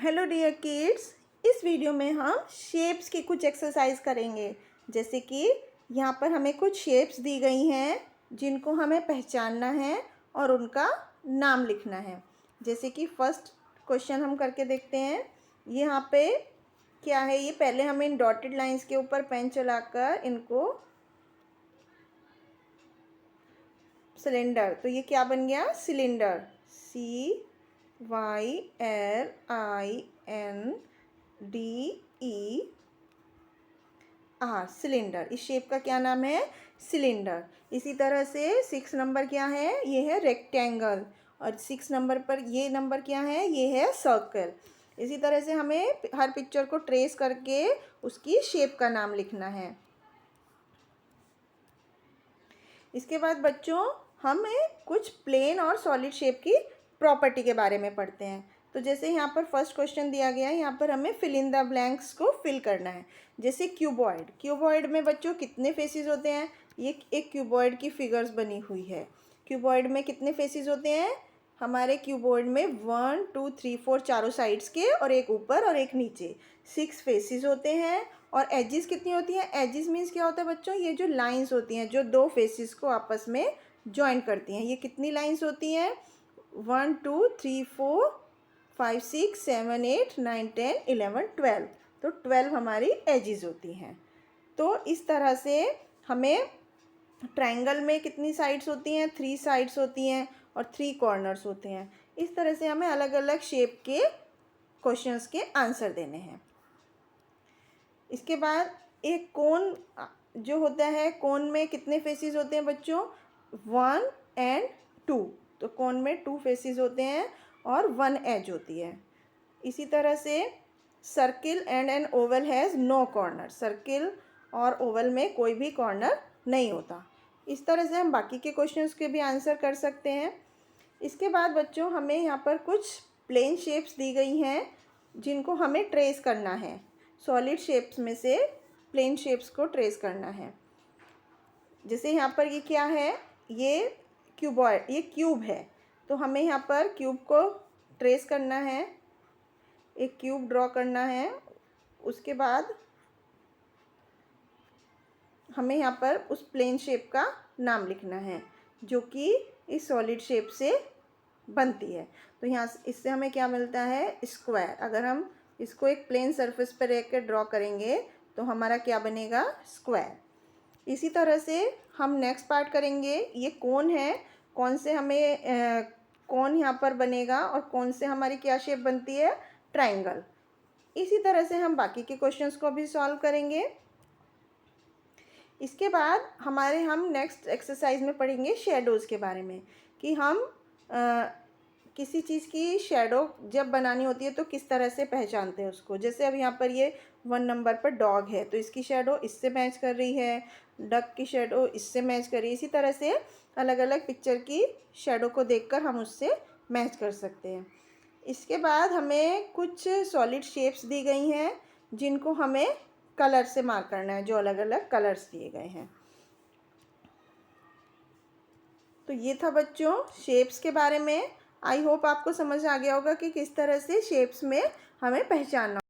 Hello dear kids. इस video में हम शेप्स की कुछ एक्सरसाइज करेंगे। जैसे कि यहाँ पर हमें कुछ शेप्स दी गई हैं जिनको हमें पहचानना है और उनका नाम लिखना है। जैसे कि फर्स्ट क्वेश्चन हम करके देखते हैं। यहाँ पे क्या है, ये पहले हमें इन डॉटेड लाइंस के ऊपर पेन चलाकर इनको सिलेंडर, तो ये क्या बन गया, सिलेंडर, CYLINDER, सिलेंडर। इस शेप का क्या नाम है, सिलेंडर। इसी तरह से 6 नंबर क्या है, ये है रेक्टेंगल। और 6 नंबर पर ये नंबर क्या है, ये है सर्कल। इसी तरह से हमें हर पिक्चर को ट्रेस करके उसकी शेप का नाम लिखना है। इसके बाद बच्चों हमें कुछ प्लेन और सॉलिड शेप की प्रॉपर्टी के बारे में पढ़ते हैं। तो जैसे यहाँ पर फर्स्ट क्वेश्चन दिया गया है, यहाँ पर हमें फिल इन द ब्लैंक्स को फिल करना है। जैसे क्यूबॉइड, क्यूबॉइड में बच्चों कितने फेसेस होते हैं, ये एक क्यूबॉइड की फिगर्स बनी हुई है। क्यूबॉइड में कितने फेसेस होते हैं, हमारे क्यूबॉइड में 1 2 3 4 चारों साइड्स के और एक ऊपर और एक नीचे 6 फेसेस होते हैं। और एजिस कितनी होती हैं, एजिस मीन्स क्या होता है बच्चों, ये जो लाइंस होती हैं जो दो फेसेस को आपस में जॉइन करती हैं, ये कितनी लाइंस होती हैं, 1 2 3 4 5 6 7 8 9 10 11 12, तो 12 हमारी एजिस होती हैं। तो इस तरह से हमें ट्रायंगल में कितनी साइड्स होती हैं, 3 साइड्स होती हैं और 3 कॉर्नर्स होते हैं। इस तरह से हमें अलग अलग शेप के क्वेश्चंस के आंसर देने हैं। इसके बाद एक कोन जो होता है, कोन में कितने फेसेस होते हैं बच्चों, 1 एंड 2, तो कोन में 2 फेसेस होते हैं और 1 एज होती है। इसी तरह से circle and an oval has no corner, circle और ओवल में कोई भी कॉर्नर नहीं होता। इस तरह से हम बाकी के क्वेश्चंस के भी आंसर कर सकते हैं। इसके बाद बच्चों हमें यहाँ पर कुछ प्लेन शेप्स दी गई हैं जिनको हमें ट्रेस करना है। सॉलिड शेप्स में से प्लेन शेप्स को ट्रेस करना है। जैसे यहाँ पर ये क्या है, ये क्यूबॉइड, ये क्यूब है, तो हमें यहाँ पर क्यूब को ट्रेस करना है, एक क्यूब ड्रॉ करना है। उसके बाद हमें यहाँ पर उस प्लेन शेप का नाम लिखना है जो कि इस सॉलिड शेप से बनती है। तो यहाँ इससे हमें क्या मिलता है, स्क्वायर। अगर हम इसको एक प्लेन सरफेस पर रख कर ड्रॉ करेंगे तो हमारा क्या बनेगा, स्क्वायर। इसी तरह से हम नेक्स्ट पार्ट करेंगे। ये कौन है, कौन से हमें कौन यहाँ पर बनेगा और कौन से हमारी क्या शेप बनती है, ट्रायंगल। इसी तरह से हम बाकी के क्वेश्चंस को भी सॉल्व करेंगे। इसके बाद हम नेक्स्ट एक्सरसाइज में पढ़ेंगे शेडोज़ के बारे में, कि हम किसी चीज़ की शेडो जब बनानी होती है तो किस तरह से पहचानते हैं उसको। जैसे अब यहाँ पर ये 1 नंबर पर डॉग है, तो इसकी शेडो इससे मैच कर रही है, डक की शेडो इससे मैच कर रही है। इसी तरह से अलग अलग पिक्चर की शेडो को देखकर हम उससे मैच कर सकते हैं। इसके बाद हमें कुछ सॉलिड शेप्स दी गई हैं जिनको हमें कलर से मार्क करना है, जो अलग अलग कलर्स दिए गए हैं। तो ये था बच्चों शेप्स के बारे में। आई होप आपको समझ आ गया होगा कि किस तरह से शेप्स में हमें पहचानना